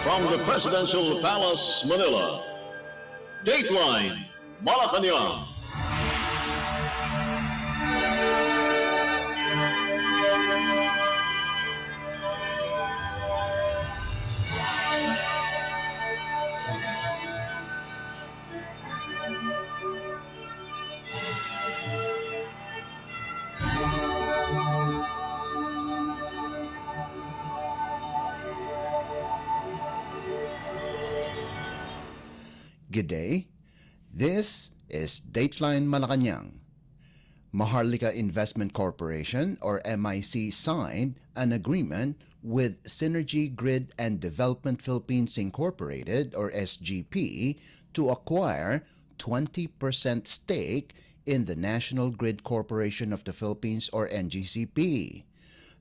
From the Presidential Palace, Manila, Dateline Malacañang. Good day. This is Dateline Malacañang. Maharlika Investment Corporation, or MIC, signed an agreement with Synergy Grid and Development Philippines Incorporated, or SGP, to acquire 20% stake in the National Grid Corporation of the Philippines, or NGCP.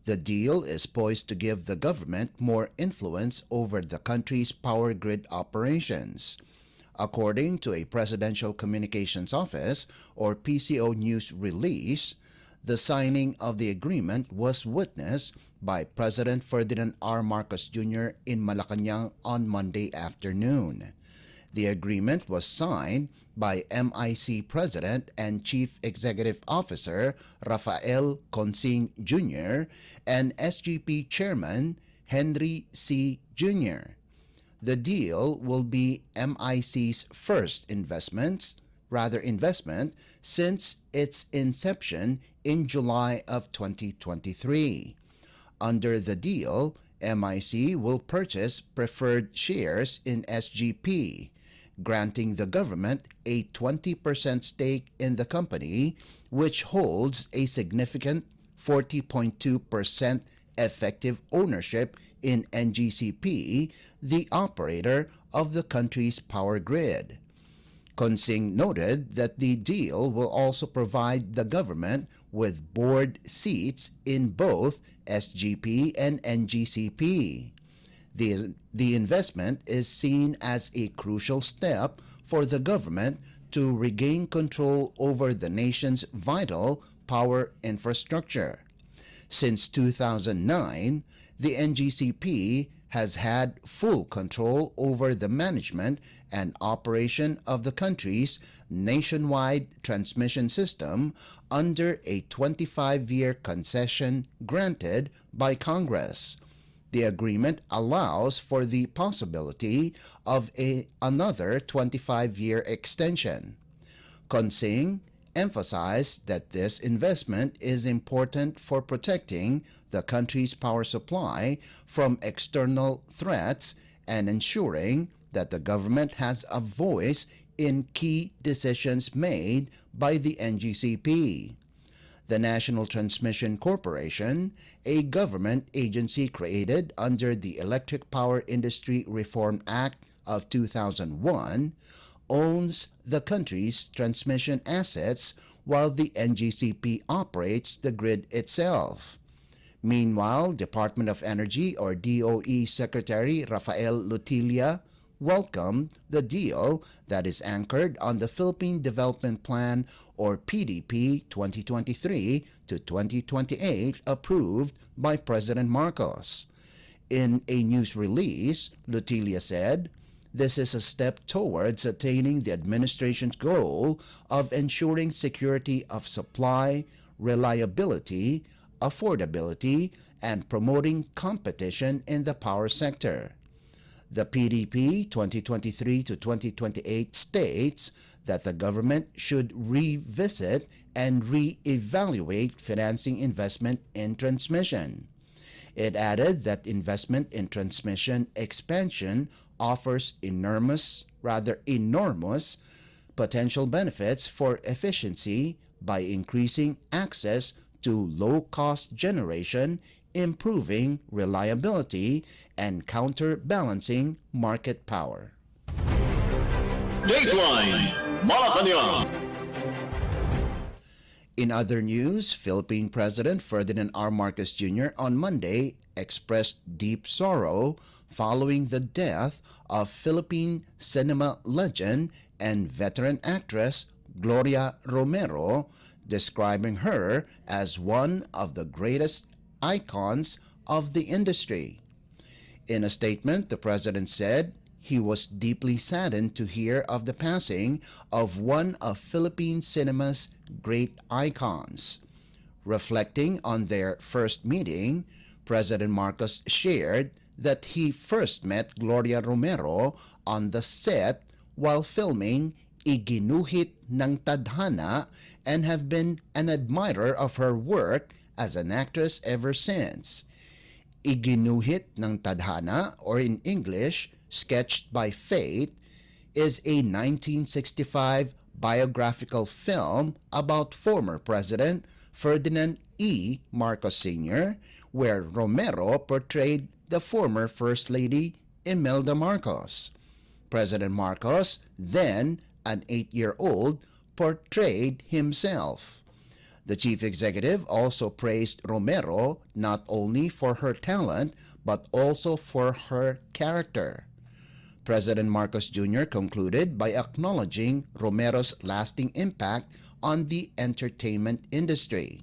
The deal is poised to give the government more influence over the country's power grid operations. According to a Presidential Communications Office, or PCO news release, the signing of the agreement was witnessed by President Ferdinand R. Marcos Jr. in Malacañang on Monday afternoon. The agreement was signed by MIC President and Chief Executive Officer Rafael Consing Jr. and SGP Chairman Henry C. Jr. The deal will be MIC's first investment since its inception in July of 2023. Under the deal, MIC will purchase preferred shares in SGP, granting the government a 20% stake in the company, which holds a significant 40.2% effective ownership in NGCP, the operator of the country's power grid. Consing noted that the deal will also provide the government with board seats in both SGP and NGCP. The investment is seen as a crucial step for the government to regain control over the nation's vital power infrastructure. Since 2009, the NGCP has had full control over the management and operation of the country's nationwide transmission system under a 25-year concession granted by Congress. The agreement allows for the possibility of another 25-year extension. Consing emphasized that this investment is important for protecting the country's power supply from external threats and ensuring that the government has a voice in key decisions made by the NGCP. The National Transmission Corporation, a government agency created under the Electric Power Industry Reform Act of 2001, owns the country's transmission assets while the NGCP operates the grid itself. Meanwhile, Department of Energy, or DOE Secretary Rafael Lutilla welcomed the deal that is anchored on the Philippine Development Plan, or PDP 2023 to 2028, approved by President Marcos. In a news release, Lutilla said, "This is a step towards attaining the administration's goal of ensuring security of supply, reliability, affordability, and promoting competition in the power sector." The PDP 2023 to 2028 states that the government should revisit and re-evaluate financing investment in transmission. It added that investment in transmission expansion offers enormous potential benefits for efficiency by increasing access to low-cost generation, improving reliability, and counterbalancing market power. Dateline Malacañang. In other news, Philippine President Ferdinand R. Marcos Jr. on Monday expressed deep sorrow following the death of Philippine cinema legend and veteran actress Gloria Romero, describing her as one of the greatest icons of the industry. In a statement, the president said he was deeply saddened to hear of the passing of one of Philippine cinema's great icons. Reflecting on their first meeting, President Marcos shared that he first met Gloria Romero on the set while filming Iginuhit ng Tadhana and have been an admirer of her work as an actress ever since. Iginuhit ng Tadhana, or in English, Sketched by Fate, is a 1965 biographical film about former President Ferdinand E. Marcos Sr., where Romero portrayed the former First Lady Imelda Marcos. President Marcos, then an 8-year-old, portrayed himself. The chief executive also praised Romero not only for her talent but also for her character. President Marcos Jr. concluded by acknowledging Romero's lasting impact on the entertainment industry.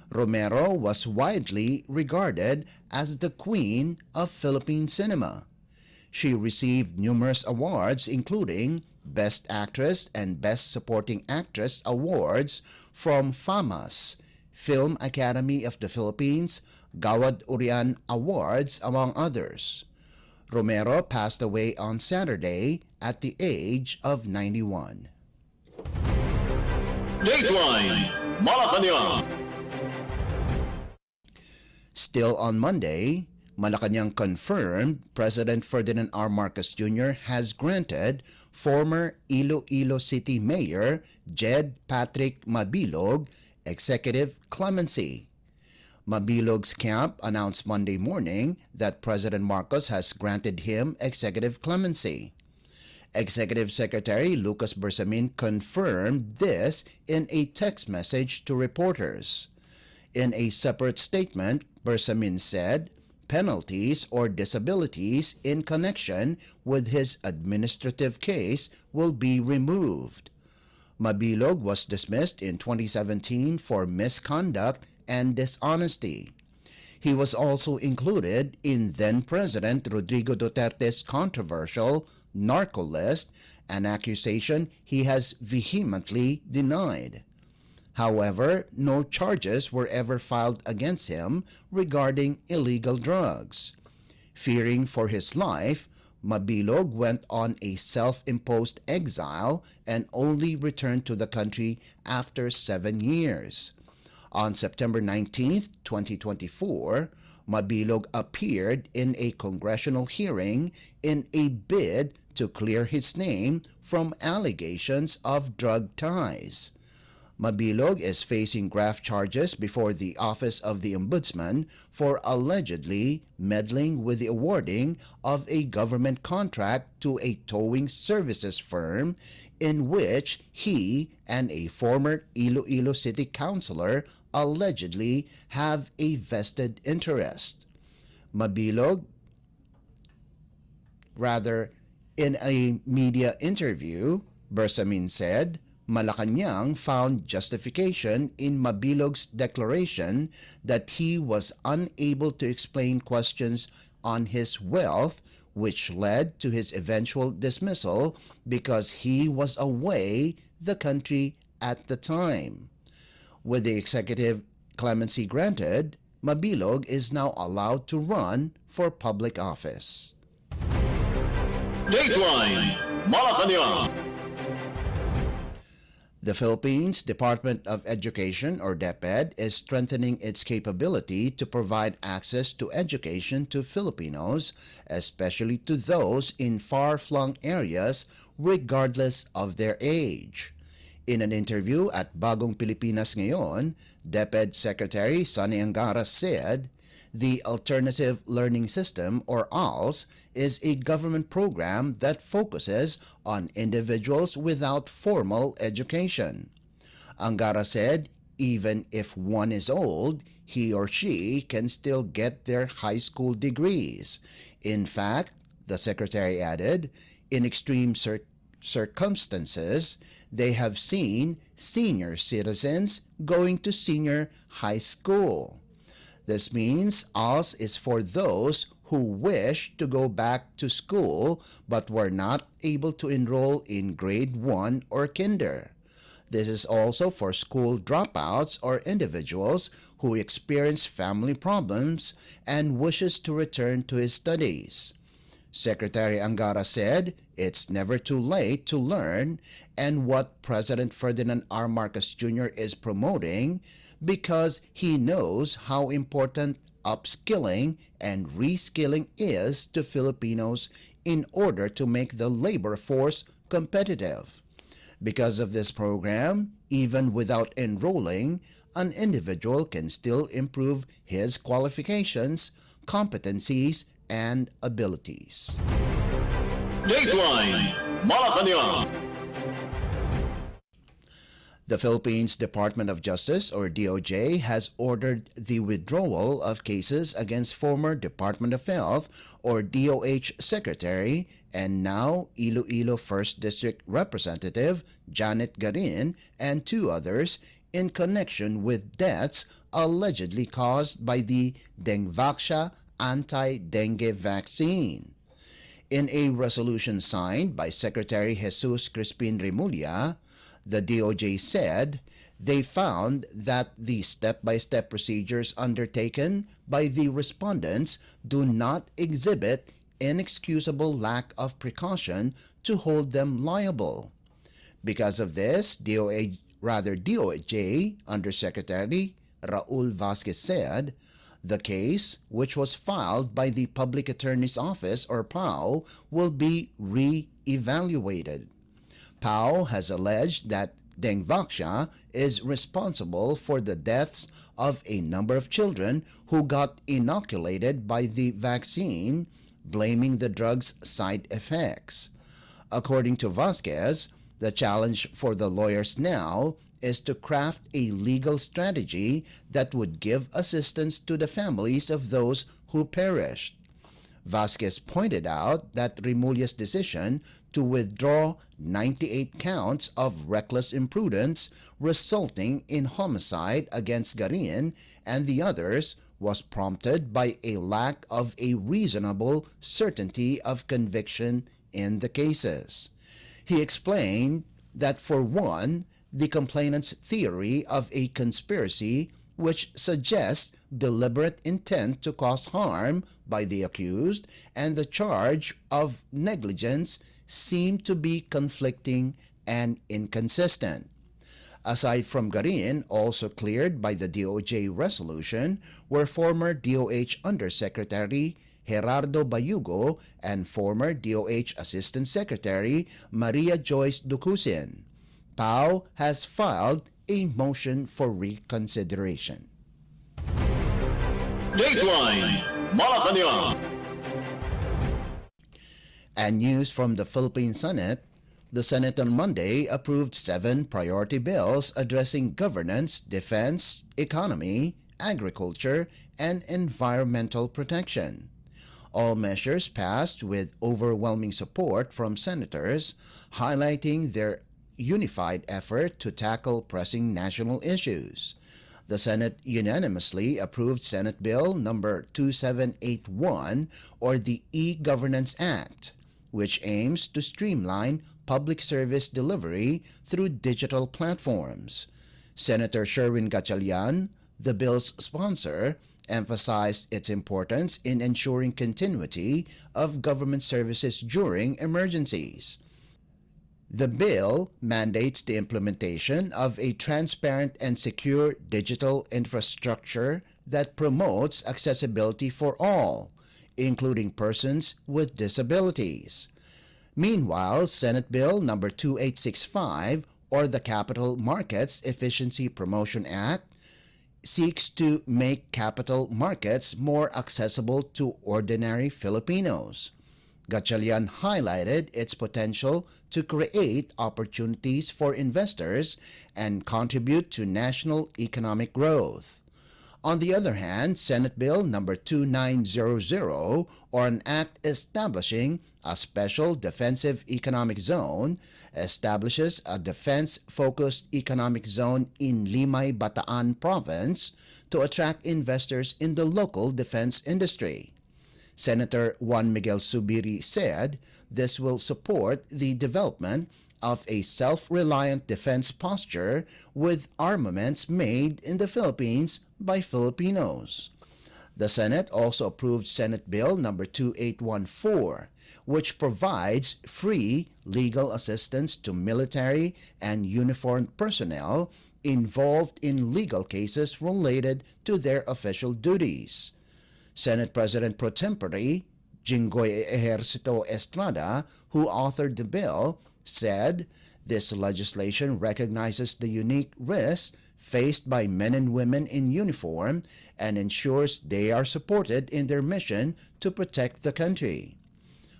Romero was widely regarded as the queen of Philippine cinema. She received numerous awards including Best Actress and Best Supporting Actress awards from FAMAS, Film Academy of the Philippines, Gawad Urian Awards, among others. Romero passed away on Saturday at the age of 91. Dateline Malacañang. Still on Monday, Malacañang confirmed President Ferdinand R. Marcos Jr. has granted former Iloilo City Mayor Jed Patrick Mabilog executive clemency. Mabilog's camp announced Monday morning that President Marcos has granted him executive clemency. Executive Secretary Lucas Bersamin confirmed this in a text message to reporters. In a separate statement, Bersamin said penalties or disabilities in connection with his administrative case will be removed. Mabilog was dismissed in 2017 for misconduct and dishonesty. He was also included in then-President Rodrigo Duterte's controversial narco list, an accusation he has vehemently denied. However, no charges were ever filed against him regarding illegal drugs. Fearing for his life, Mabilog went on a self-imposed exile and only returned to the country after 7 years. On September 19, 2024, Mabilog appeared in a congressional hearing in a bid to clear his name from allegations of drug ties. Mabilog is facing graft charges before the Office of the Ombudsman for allegedly meddling with the awarding of a government contract to a towing services firm in which he and a former Iloilo City Councilor allegedly have a vested interest. Mabilog, in a media interview, Bersamin said, Malacañang found justification in Mabilog's declaration that he was unable to explain questions on his wealth, which led to his eventual dismissal because he was away the country at the time. With the executive clemency granted, Mabilog is now allowed to run for public office. Dateline Malacañang. The Philippines Department of Education, or DepEd, is strengthening its capability to provide access to education to Filipinos, especially to those in far-flung areas, regardless of their age. In an interview at Bagong Pilipinas Ngayon, DepEd Secretary Sonny Angara said, the Alternative Learning System, or ALS, is a government program that focuses on individuals without formal education. Angara said even if one is old, he or she can still get their high school degrees. In fact, the secretary added, in extreme circumstances, they have seen senior citizens going to senior high school. This means ALS is for those who wish to go back to school but were not able to enroll in grade 1 or kinder. This is also for school dropouts or individuals who experience family problems and wishes to return to his studies. Secretary Angara said it's never too late to learn, and what President Ferdinand R. Marcos Jr. is promoting, because he knows how important upskilling and reskilling is to Filipinos in order to make the labor force competitive. Because of this program, even without enrolling, an individual can still improve his qualifications, competencies, and abilities. Dateline Malacañang. The Philippines Department of Justice, or DOJ, has ordered the withdrawal of cases against former Department of Health, or DOH Secretary, and now Iloilo 1st District Representative Janet Garin and 2 others in connection with deaths allegedly caused by the Dengvaxia anti-dengue vaccine. In a resolution signed by Secretary Jesus Crispin Remulla, the DOJ said they found that the step-by-step procedures undertaken by the respondents do not exhibit inexcusable lack of precaution to hold them liable. Because of this, DOJ Undersecretary Raul Vasquez said, the case, which was filed by the Public Attorney's Office, or PAO, will be re-evaluated. PAO has alleged that Dengvaxia is responsible for the deaths of a number of children who got inoculated by the vaccine, blaming the drug's side effects. According to Vasquez, the challenge for the lawyers now is to craft a legal strategy that would give assistance to the families of those who perished. Vasquez pointed out that Remulla's decision to withdraw 98 counts of reckless imprudence resulting in homicide against Garin and the others was prompted by a lack of a reasonable certainty of conviction in the cases. He explained that, for one, the complainant's theory of a conspiracy, which suggests deliberate intent to cause harm by the accused, and the charge of negligence seem to be conflicting and inconsistent. Aside from Garin, also cleared by the DOJ resolution, were former DOH Undersecretary Gerardo Bayugo and former DOH Assistant Secretary Maria Joyce Ducusin. PAO has filed a motion for reconsideration. Dateline Malacañang. And news from the Philippine Senate. The Senate on Monday approved 7 priority bills addressing governance, defense, economy, agriculture, and environmental protection. All measures passed with overwhelming support from senators, highlighting their unified effort to tackle pressing national issues. The Senate unanimously approved Senate Bill number 2781, or the E-Governance Act, which aims to streamline public service delivery through digital platforms. Senator Sherwin Gatchalian, the bill's sponsor, emphasized its importance in ensuring continuity of government services during emergencies. The bill mandates the implementation of a transparent and secure digital infrastructure that promotes accessibility for all, including persons with disabilities. Meanwhile, Senate Bill number 2865, or the Capital Markets Efficiency Promotion Act, seeks to make capital markets more accessible to ordinary Filipinos. Gatchalian highlighted its potential to create opportunities for investors and contribute to national economic growth. On the other hand, Senate Bill number 2900, or an act establishing a special defensive economic zone, establishes a defense-focused economic zone in Limay, Bataan Province to attract investors in the local defense industry. Senator Juan Miguel Zubiri said this will support the development of a self-reliant defense posture with armaments made in the Philippines by Filipinos. The Senate also approved Senate Bill number 2814, which provides free legal assistance to military and uniformed personnel involved in legal cases related to their official duties. Senate President Pro Tempore Jinggoy Ejercito Estrada, who authored the bill, said this legislation recognizes the unique risks faced by men and women in uniform and ensures they are supported in their mission to protect the country.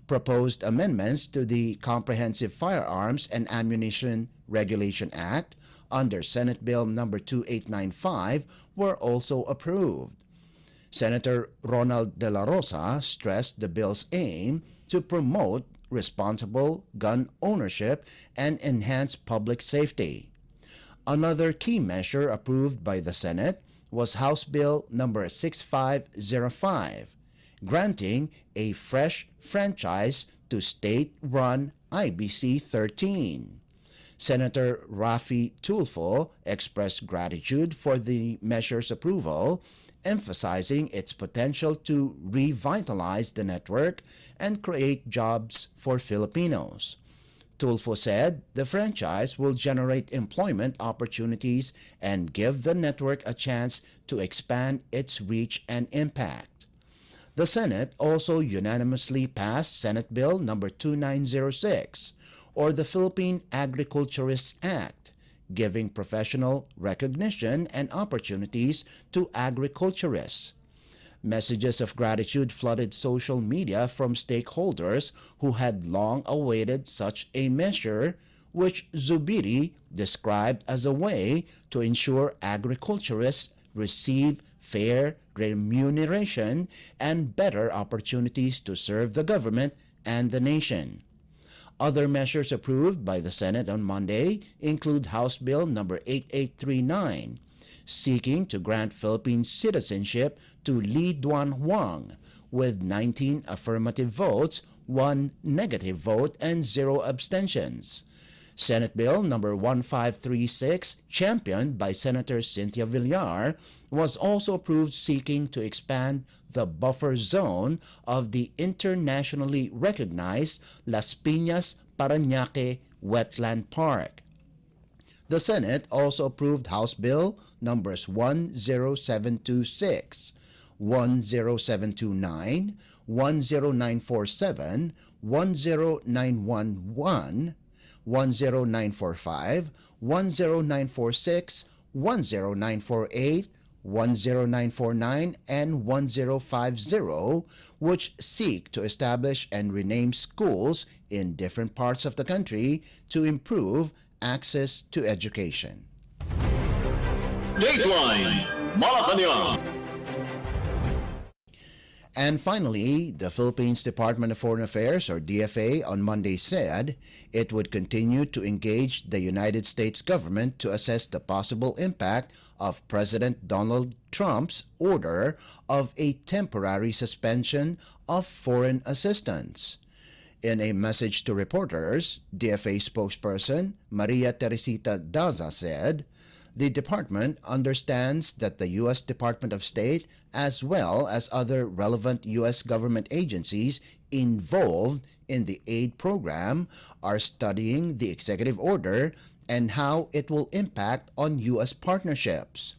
Proposed amendments to the Comprehensive Firearms and Ammunition Regulation Act under Senate Bill number 2895 were also approved. Senator Ronald De La Rosa stressed the bill's aim to promote responsible gun ownership and enhance public safety. Another key measure approved by the Senate was House Bill number 6505, granting a fresh franchise to state-run IBC 13. Senator Rafi Tulfo expressed gratitude for the measure's approval, emphasizing its potential to revitalize the network and create jobs for Filipinos. Tulfo said the franchise will generate employment opportunities and give the network a chance to expand its reach and impact. The Senate also unanimously passed Senate Bill number 2906, or the Philippine Agriculturists Act, giving professional recognition and opportunities to agriculturists. Messages of gratitude flooded social media from stakeholders who had long awaited such a measure, which Zubiri described as a way to ensure agriculturists receive fair remuneration and better opportunities to serve the government and the nation. Other measures approved by the Senate on Monday include House Bill number 8839, seeking to grant Philippine citizenship to Lee Duan Huang with 19 affirmative votes, 1 negative vote, and 0 abstentions. Senate Bill number 1536, championed by Senator Cynthia Villar, was also approved, seeking to expand the buffer zone of the internationally recognized Las Piñas Parañaque Wetland Park. The Senate also approved House Bill numbers 10726, 10729, 10947, 10911, 10945, 10946, 10948, 10949, and 1050, which seek to establish and rename schools in different parts of the country to improve access to education. Dateline Malacañang. And finally, the Philippines Department of Foreign Affairs, or DFA, on Monday said it would continue to engage the United States government to assess the possible impact of President Donald Trump's order of a temporary suspension of foreign assistance. In a message to reporters, DFA spokesperson Maria Teresita Daza said, "The department understands that the U.S. Department of State, as well as other relevant U.S. government agencies involved in the aid program, are studying the executive order and how it will impact on U.S. partnerships.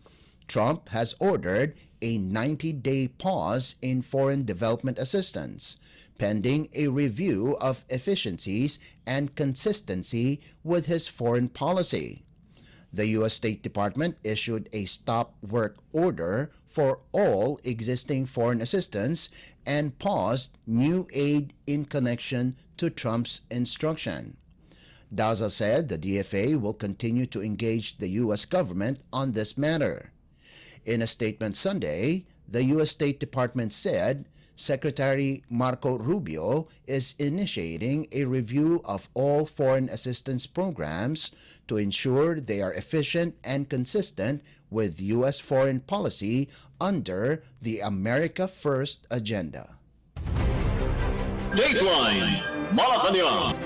Trump has ordered a 90-day pause in foreign development assistance, pending a review of efficiencies and consistency with his foreign policy. The U.S. State Department issued a stop work order for all existing foreign assistance and paused new aid in connection to Trump's instruction." Daza said the DFA will continue to engage the U.S. government on this matter. In a statement Sunday, the U.S. State Department said Secretary Marco Rubio is initiating a review of all foreign assistance programs to ensure they are efficient and consistent with U.S. foreign policy under the America First agenda. Dateline Malacañang.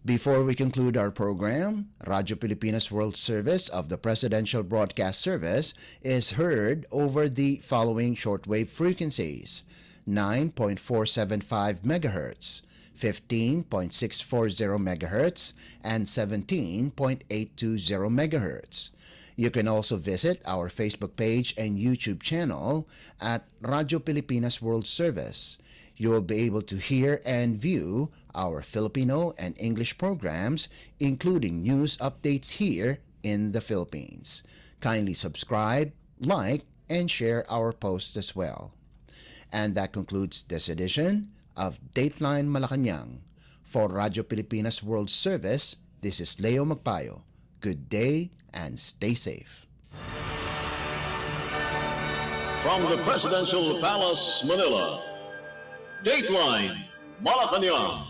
Before we conclude our program, Radyo Pilipinas World Service of the Presidential Broadcast Service is heard over the following shortwave frequencies: 9.475 MHz, 15.640 MHz, and 17.820 MHz. You can also visit our Facebook page and YouTube channel at Radyo Pilipinas World Service. You will be able to hear and view our Filipino and English programs, including news updates here in the Philippines. Kindly subscribe, like, and share our posts as well. And that concludes this edition of Dateline Malacañang. For Radyo Pilipinas World Service, this is Leo Magpayo. Good day and stay safe. From the Presidential Palace, Manila, Dateline Malacañang.